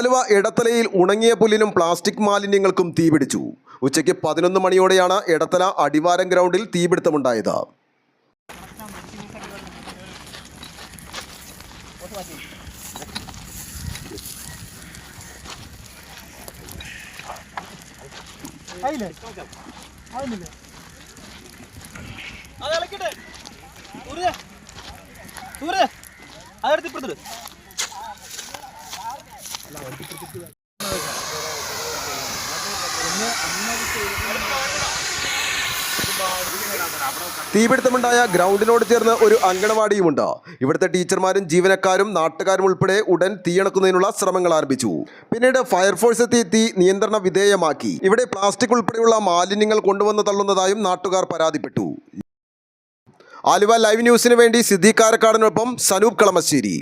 ആലുവ എടത്തലയിൽ ഉണങ്ങിയ പുല്ലിനും പ്ലാസ്റ്റിക് മാലിന്യങ്ങൾക്കും തീപിടിച്ചു. ഉച്ചയ്ക്ക് 11 മണിയോടെയാണ് എടത്തല അടിവാരം ഗ്രൗണ്ടിൽ തീപിടുത്തമുണ്ടായത്. തീപിടുത്തമുണ്ടായ ഗ്രൗണ്ടിനോട് ചേർന്ന് ഒരു അങ്കണവാടിയുമുണ്ട്. ഇവിടുത്തെ ടീച്ചർമാരും ജീവനക്കാരും നാട്ടുകാരും ഉൾപ്പെടെ ഉടൻ തീയണക്കുന്നതിനുള്ള ശ്രമങ്ങൾ ആരംഭിച്ചു. പിന്നീട് ഫയർഫോഴ്സ് എത്തി തീ നിയന്ത്രണ വിധേയമാക്കി. ഇവിടെ പ്ലാസ്റ്റിക് ഉൾപ്പെടെയുള്ള മാലിന്യങ്ങൾ കൊണ്ടുവന്ന് തള്ളുന്നതായും നാട്ടുകാർ പരാതിപ്പെട്ടു. ആലുവ ലൈവ് ന്യൂസിന് വേണ്ടി സിദ്ദീഖ് കാരക്കാടിനൊപ്പം സനൂപ് കളമശ്ശേരി.